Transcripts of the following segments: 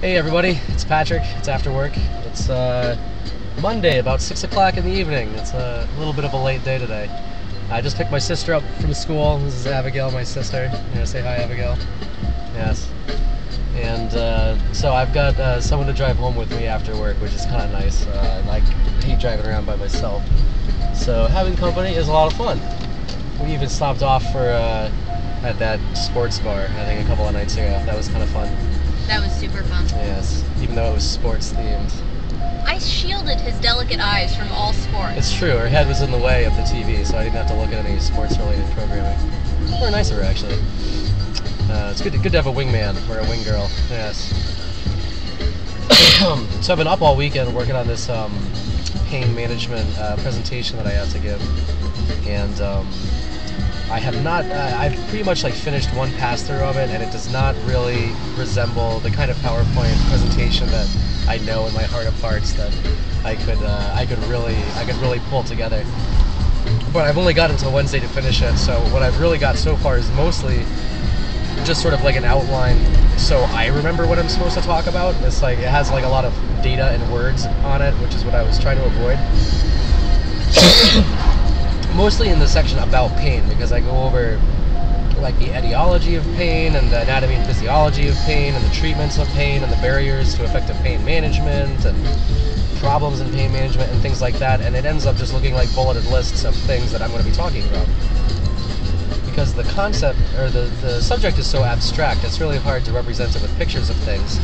Hey everybody, it's Patrick. It's after work. It's Monday, about 6 o'clock in the evening. It's a little bit of a late day today. I just picked my sister up from school. This is Abigail, my sister. Say hi, Abigail. Yes. And so I've got someone to drive home with me after work, which is kind of nice. I hate driving around by myself. So having company is a lot of fun. We even stopped off for at that sports bar, I think a couple of nights ago. That was kind of fun. That was super fun. Yes, even though it was sports themed. I shielded his delicate eyes from all sports. It's true, her head was in the way of the TV, so I didn't have to look at any sports-related programming. Or nicer, actually. It's good to have a wingman, or a wing girl, yes. So I've been up all weekend working on this pain management presentation that I have to give. And I have not, I've pretty much finished one pass-through of it, and it does not really resemble the kind of PowerPoint presentation that I know in my heart of hearts that I could really pull together. But I've only got until Wednesday to finish it, so what I've really got so far is mostly just sort of like an outline, so I remember what I'm supposed to talk about. It's it has a lot of data and words on it, which is what I was trying to avoid. Mostly in the section about pain, because I go over the etiology of pain and the anatomy and physiology of pain and the treatments of pain and the barriers to effective pain management and problems in pain management and things like that, and it ends up just looking like bulleted lists of things that I'm going to be talking about. Because the concept, or the subject is so abstract, it's really hard to represent it with pictures of things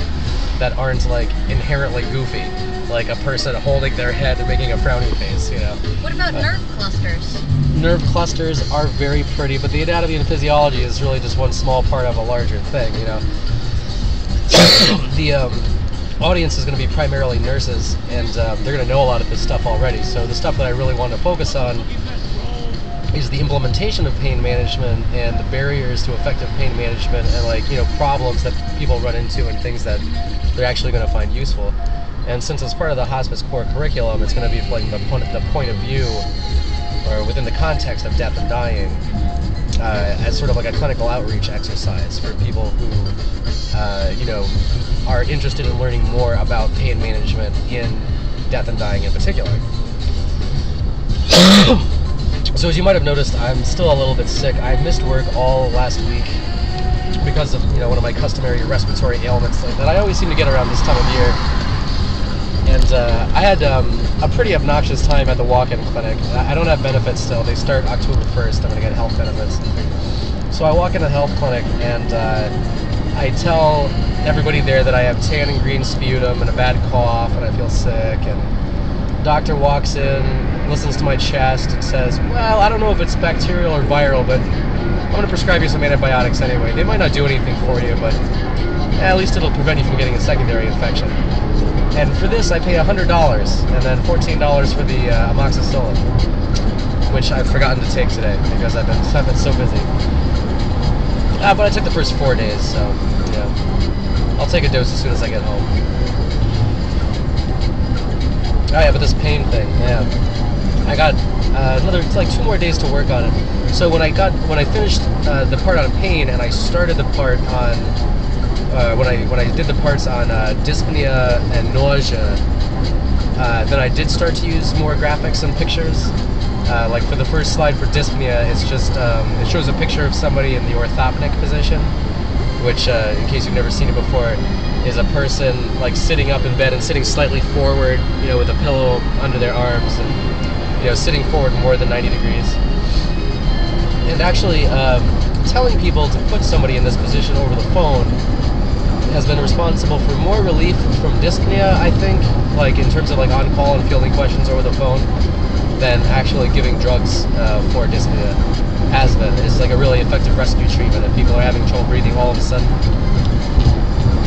that aren't inherently goofy, like a person holding their head and making a frowny face, you know. What about nerve clusters? Nerve clusters are very pretty, but the anatomy and physiology is really just one small part of a larger thing, you know. The audience is going to be primarily nurses, and they're going to know a lot of this stuff already, so the stuff that I really want to focus on is the implementation of pain management and the barriers to effective pain management and problems that people run into and things that they're actually going to find useful. And since it's part of the hospice core curriculum, it's going to be the point of view, or within the context of death and dying, as sort of a clinical outreach exercise for people who are interested in learning more about pain management in death and dying in particular. So as you might have noticed, I'm still a little bit sick. I missed work all last week because of one of my customary respiratory ailments that I always seem to get around this time of year. And I had a pretty obnoxious time at the walk-in clinic. I don't have benefits still. They start October 1st. I'm going to get health benefits. So I walk in a health clinic, and I tell everybody there that I have tan and green sputum and a bad cough, and I feel sick. And the doctor walks in, listens to my chest, and says, well, I don't know if it's bacterial or viral, but I'm going to prescribe you some antibiotics anyway. They might not do anything for you, but at least it'll prevent you from getting a secondary infection. And for this, I pay $100, and then $14 for the amoxicillin, which I've forgotten to take today because I've been so busy. But I took the first 4 days, so I'll take a dose as soon as I get home. Oh yeah, but this pain thing, yeah. I got another 2 more days to work on it. So when I finished the part on pain, and I started the part on when I did the parts on dyspnea and nausea, then I did start to use more graphics and pictures. For the first slide for dyspnea, it's just it shows a picture of somebody in the orthopnic position, which, in case you've never seen it before, is a person sitting up in bed and sitting slightly forward, with a pillow under their arms, and sitting forward more than 90 degrees. And actually, telling people to put somebody in this position over the phone has been responsible for more relief from dyspnea, I think, in terms of on-call and fielding questions over the phone, than actually giving drugs for dyspnea has been. It's a really effective rescue treatment if people are having trouble breathing all of a sudden.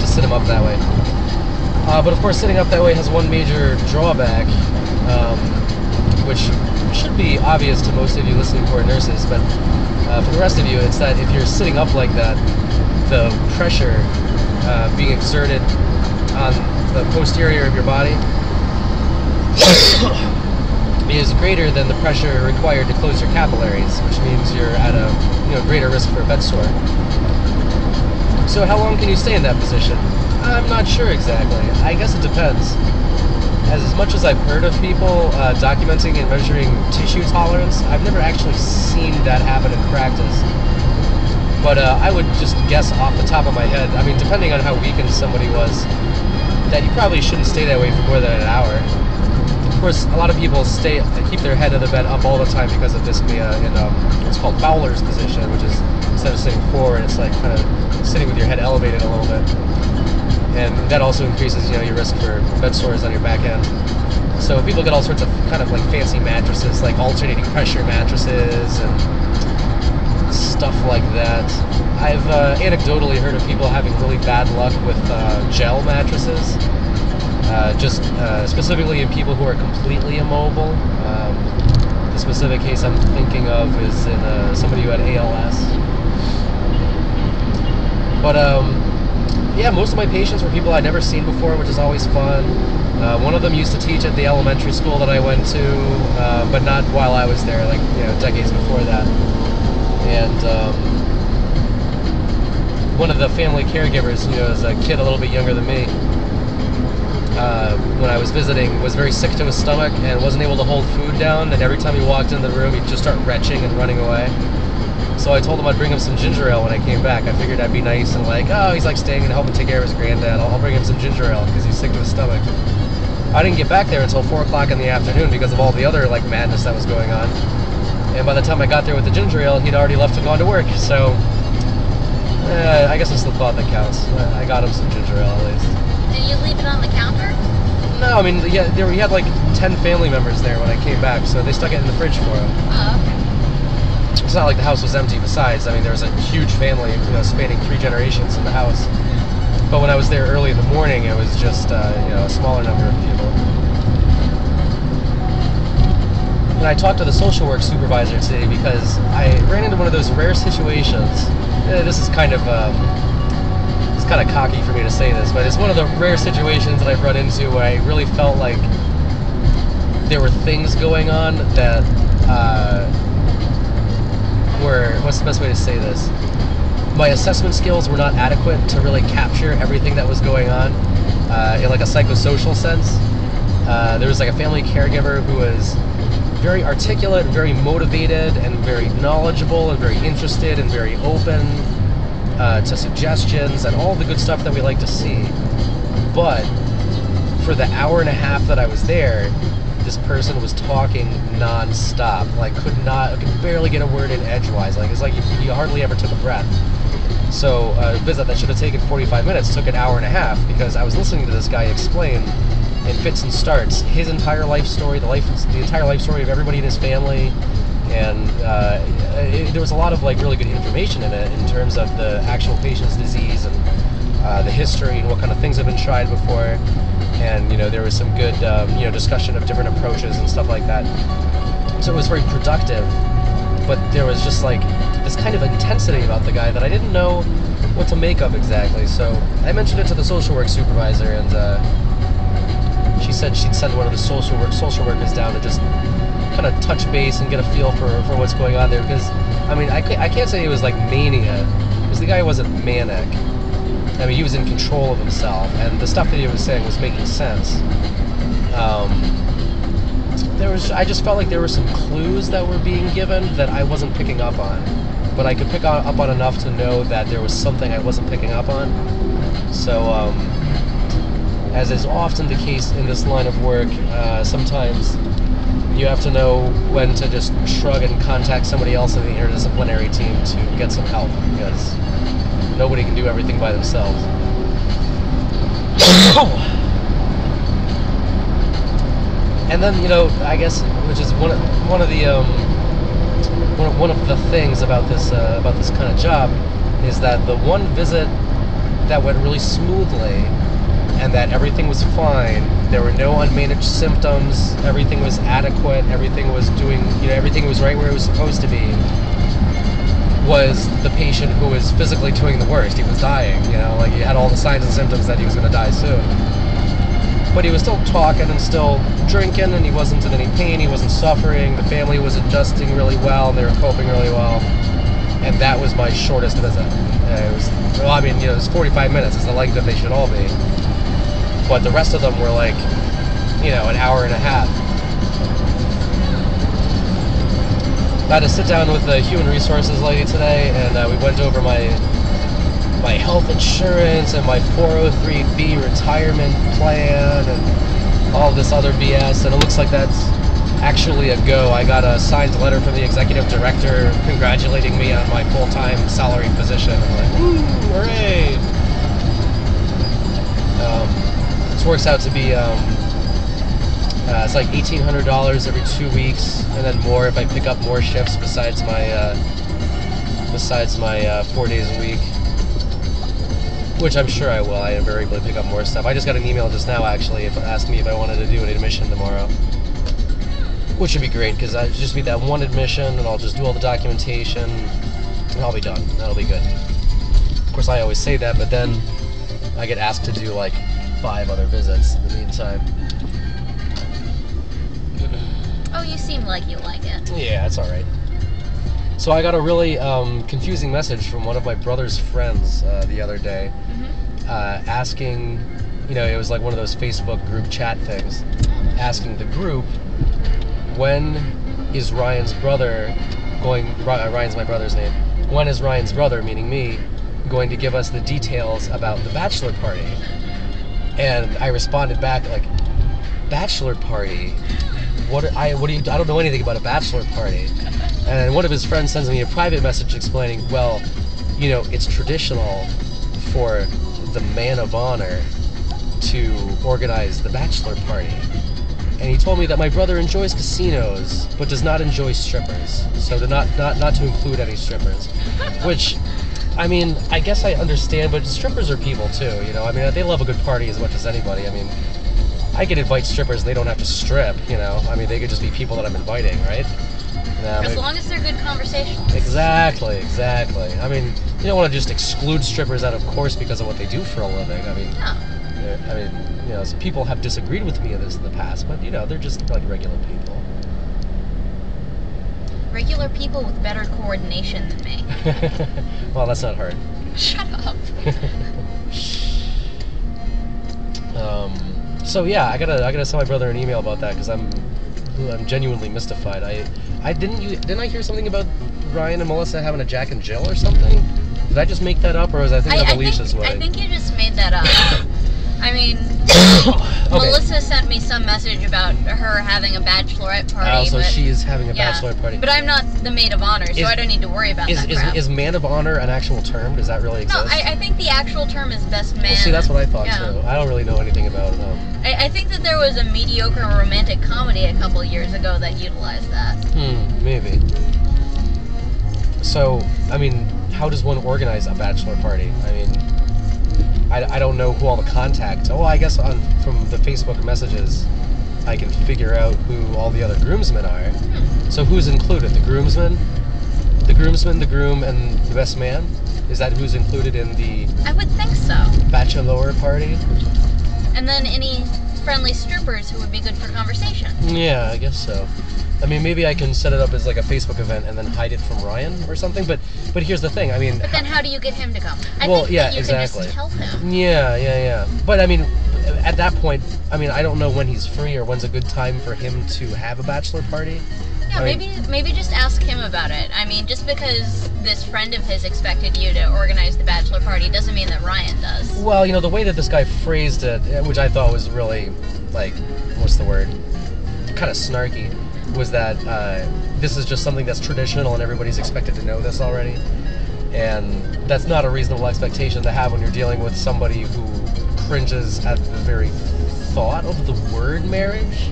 Just sit them up that way. But of course, sitting up that way has one major drawback, which should be obvious to most of you listening who are nurses, but for the rest of you, it's that if you're sitting up like that, the pressure being exerted on the posterior of your body is greater than the pressure required to close your capillaries, which means you're at a greater risk for a bed sore. So how long can you stay in that position? I'm not sure exactly. I guess it depends. As much as I've heard of people documenting and measuring tissue tolerance, I've never actually seen that happen in practice. But I would just guess off the top of my head, I mean, depending on how weakened somebody was, that you probably shouldn't stay that way for more than an hour. Of course, a lot of people keep their head of the bed up all the time because of dyspnea in what's called Fowler's position, which is instead of sitting forward, it's like kind of sitting with your head elevated a little bit. And that also increases, your risk for bed sores on your back end. So people get all sorts of kind of like fancy mattresses, like alternating pressure mattresses and stuff like that. I've anecdotally heard of people having really bad luck with gel mattresses, specifically in people who are completely immobile. The specific case I'm thinking of is in somebody who had ALS. But yeah, most of my patients were people I'd never seen before, which is always fun. One of them used to teach at the elementary school that I went to, but not while I was there, like decades before that. And one of the family caregivers, as a kid a little bit younger than me, when I was visiting, was very sick to his stomach and wasn't able to hold food down. And every time he walked in the room, he'd just start retching and running away. So I told him I'd bring him some ginger ale when I came back. I figured I'd be nice and like, oh, he's like staying and helping take care of his granddad. I'll bring him some ginger ale because he's sick to his stomach. I didn't get back there until 4 o'clock in the afternoon because of all the other like madness that was going on. And by the time I got there with the ginger ale, he'd already left and gone to work. So I guess it's the thought that counts. I got him some ginger ale at least. Did you leave it on the counter? No, I mean, yeah, we had like 10 family members there when I came back, so they stuck it in the fridge for him. Oh, okay. It's not like the house was empty besides. I mean, there was a huge family, spanning 3 generations in the house. But when I was there early in the morning, it was just, a smaller number of people. And I talked to the social work supervisor today because I ran into one of those rare situations. This is kind of, it's kind of cocky for me to say this, but it's one of the rare situations that I've run into where I really felt like there were things going on that, what's the best way to say this? My assessment skills were not adequate to really capture everything that was going on in like a psychosocial sense. There was like a family caregiver who was very articulate, very motivated, and very knowledgeable, and very interested, and very open to suggestions and all the good stuff that we like to see. But for the hour and a half that I was there, this person was talking non-stop, like could barely get a word in edgewise. Like it's like he hardly ever took a breath. So a visit that should have taken 45 minutes took an hour and a half because I was listening to this guy explain in fits and starts his entire life story, the entire life story of everybody in his family, and there was a lot of like really good information in it in terms of the actual patient's disease and the history and what kind of things have been tried before. And there was some good discussion of different approaches and stuff like that. So it was very productive, but there was just like this kind of intensity about the guy that I didn't know what to make of exactly. So I mentioned it to the social work supervisor, and she said she'd send one of the social workers down to just kind of touch base and get a feel for what's going on there. Because I mean, I can't say it was like mania, because the guy wasn't manic. I mean, he was in control of himself, and the stuff that he was saying was making sense. I just felt like there were some clues that were being given that I wasn't picking up on, but I could pick up on enough to know that there was something I wasn't picking up on. So, as is often the case in this line of work, sometimes you have to know when to just shrug and contact somebody else in the interdisciplinary team to get some help, because nobody can do everything by themselves. And then, I guess, which is one of the things about this kind of job, is that the one visit that went really smoothly and that everything was fine, there were no unmanaged symptoms, everything was adequate, everything was everything was right where it was supposed to be, was the patient who was physically doing the worst. He was dying, like he had all the signs and symptoms that he was going to die soon. But he was still talking and still drinking, and he wasn't in any pain, he wasn't suffering, the family was adjusting really well, and they were coping really well. and that was my shortest visit. It was, well, I mean, you know, it was 45 minutes. It's the length that they should all be. But the rest of them were like, you know, an hour and a half. I had to sit down with the human resources lady today, and we went over my health insurance and my 403b retirement plan and all this other BS, and it looks like that's actually a go. I got a signed letter from the executive director congratulating me on my full-time salary position. I'm like, woo, hooray! This works out to be it's like $1,800 every 2 weeks, and then more if I pick up more shifts besides my 4 days a week, which I'm sure I will. I invariably pick up more stuff. I just got an email just now, actually, asking me if I wanted to do an admission tomorrow, which would be great, because I just need that one admission, and I'll just do all the documentation, and I'll be done. That'll be good. Of course, I always say that, but then I get asked to do like 5 other visits in the meantime. Oh, you seem like you like it. Yeah, that's alright. So I got a really confusing message from one of my brother's friends the other day, asking, you know, it was like one of those Facebook group chat things, asking the group, when is Ryan's brother Ryan's my brother's name, when is Ryan's brother, meaning me, going to give us the details about the bachelor party? And I responded back like, bachelor party? I don't know anything about a bachelor party. And one of his friends sends me a private message explaining, well, you know, it's traditional for the man of honor to organize the bachelor party. And he told me that my brother enjoys casinos, but does not enjoy strippers. So not to include any strippers. Which, I mean, I guess I understand, but strippers are people too, you know? I mean, they love a good party as much as anybody. I mean, I could invite strippers, they don't have to strip, you know? I mean, they could just be people that I'm inviting, right? As long as they're good conversation. Exactly. I mean, you don't want to just exclude strippers out of course because of what they do for a living. I mean, you know, people have disagreed with me on this in the past, but, you know, they're just like regular people. Regular people with better coordination than me. Well, that's not hard. Shut up. So yeah, I gotta send my brother an email about that, because I'm genuinely mystified. Didn't I hear something about Ryan and Melissa having a Jack and Jill or something? Did I just make that up, or was I thinking of Alicia's wedding? I think you just made that up. I mean, okay. Melissa sent me some message about her having a bachelorette party. Oh, so she is having a bachelorette party. But I'm not the maid of honor, so I don't need to worry about that crap. Is man of honor an actual term? Does that really exist? No, I think the actual term is best man. Well, see, that's what I thought too. I don't really know anything about it. I think that there was a mediocre romantic comedy a couple years ago that utilized that. Maybe. So, I mean, how does one organize a bachelor party? I mean, I don't know who all the contacts. Well, I guess from the Facebook messages, I can figure out who all the other groomsmen are. So who's included? The groomsmen, the groom, and the best man? Is that who's included in the... I would think so. Bachelor party? And then any friendly strippers who would be good for conversation. Yeah, I guess so. I mean, maybe I can set it up as like a Facebook event and then hide it from Ryan or something, but here's the thing, I mean... But then how do you get him to come? I think you can just tell him. Yeah. But I mean, at that point, I mean, I don't know when he's free or when's a good time for him to have a bachelor party. Yeah, maybe just ask him about it. I mean, just because this friend of his expected you to organize the bachelor party doesn't mean that Ryan does. Well, you know, the way that this guy phrased it, which I thought was really, like, what's the word? Kind of snarky, was that this is just something that's traditional and everybody's expected to know this already. And that's not a reasonable expectation to have when you're dealing with somebody who cringes at the very thought of the word marriage.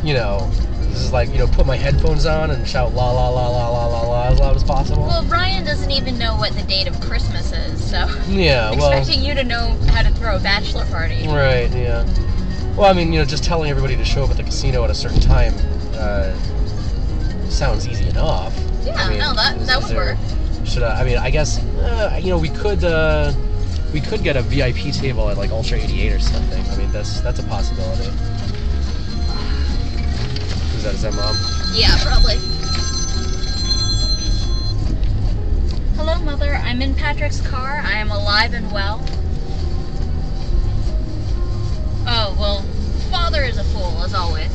You know, this is like, you know, put my headphones on and shout la la la la la la la as loud as possible. Well, Ryan doesn't even know what the date of Christmas is, so yeah, expecting you to know how to throw a bachelor party. Right, yeah. Well, I mean, you know, just telling everybody to show up at the casino at a certain time sounds easy enough. Yeah, I mean, that would work. I mean, I guess, you know, we could get a VIP table at like Ultra 88 or something. I mean, that's a possibility. Is that Mom? Yeah, probably. Hello, Mother. I'm in Patrick's car. I am alive and well. Oh, well, Father is a fool, as always.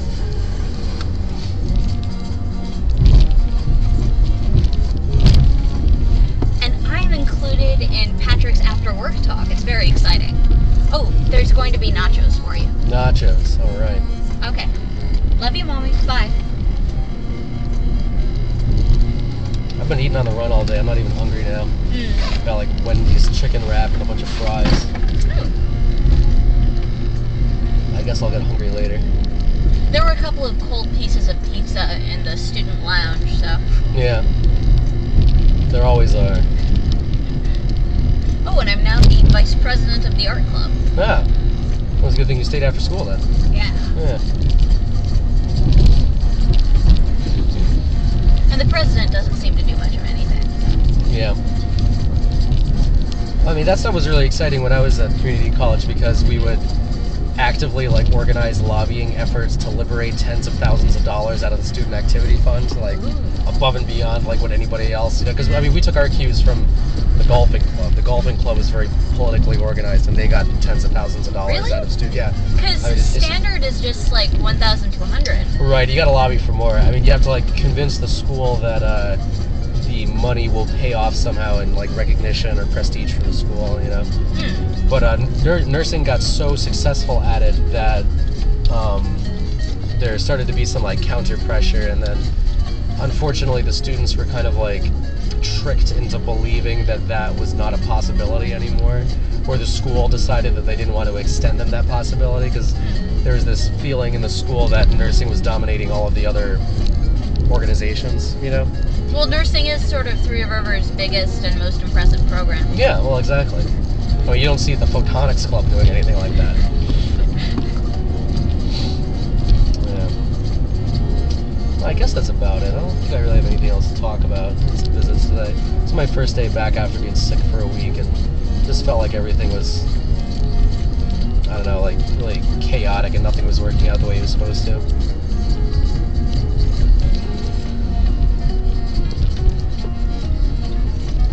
And I'm included in Patrick's after-work talk. It's very exciting. Oh, there's going to be nachos for you. Nachos, alright. Okay. Love you, Mommy. Bye. I've been eating on the run all day. I'm not even hungry now. Got like Wendy's chicken wrap and a bunch of fries. I guess I'll get hungry later. There were a couple of cold pieces of pizza in the student lounge, so... Yeah. There always are. Oh, and I'm now the vice president of the art club. Ah. Well, it's a good thing you stayed after school then. Yeah. Yeah. And the president doesn't seem to do much of anything. Yeah. I mean, that stuff was really exciting when I was at community college because we would actively like organize lobbying efforts to liberate tens of thousands of dollars out of the student activity fund, like above and beyond like what anybody else, because I mean we took our cues from the golfing club. The golfing club was very politically organized, and they got tens of thousands of dollars Really? out of students. Yeah, Because standard is just like 1,000 to 100. right. You got to lobby for more. I mean, you have to like convince the school that the money will pay off somehow in like recognition or prestige for the school. You know. But nursing got so successful at it that there started to be some like counter pressure, and then unfortunately the students were kind of like tricked into believing that that was not a possibility anymore, or the school decided that they didn't want to extend them that possibility because there was this feeling in the school that nursing was dominating all of the other organizations, you know? Well, nursing is sort of Three Rivers' biggest and most impressive program. Yeah, well, exactly. Well, you don't see the Photonics Club doing anything like that. Yeah. Well, I guess that's about it. I don't think I really have anything else to talk about. It's visits today. It's my first day back after being sick for a week, and just felt like everything was, I don't know, like really chaotic, and nothing was working out the way it was supposed to.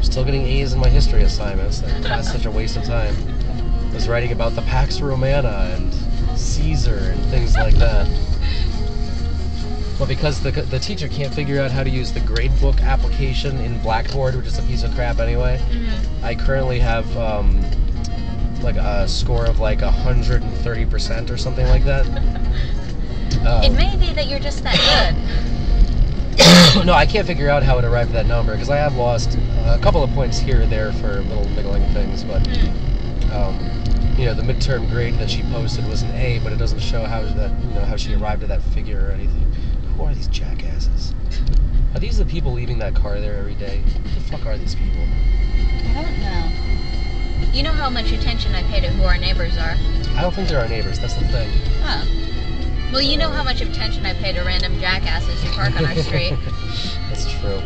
Still getting A's in my history assignments. That's such a waste of time. I was writing about the Pax Romana and Caesar and things like that. But because the teacher can't figure out how to use the gradebook application in Blackboard, which is a piece of crap anyway, I currently have like a score of like 130% or something like that. It may be that you're just that good. No, I can't figure out how it arrived at that number because I have lost a couple of points here or there for little niggling things, but you know, the midterm grade that she posted was an A, but it doesn't show how that, you know, how she arrived at that figure or anything. Who are these jackasses? Are these the people leaving that car there every day? Who the fuck are these people? I don't know. You know how much attention I pay to who our neighbors are. I don't think they're our neighbors. That's the thing. Oh. Well, you know how much attention I pay to random jackasses who park on our street. That's true.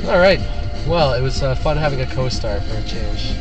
All right. Well, it was fun having a co-star for a change.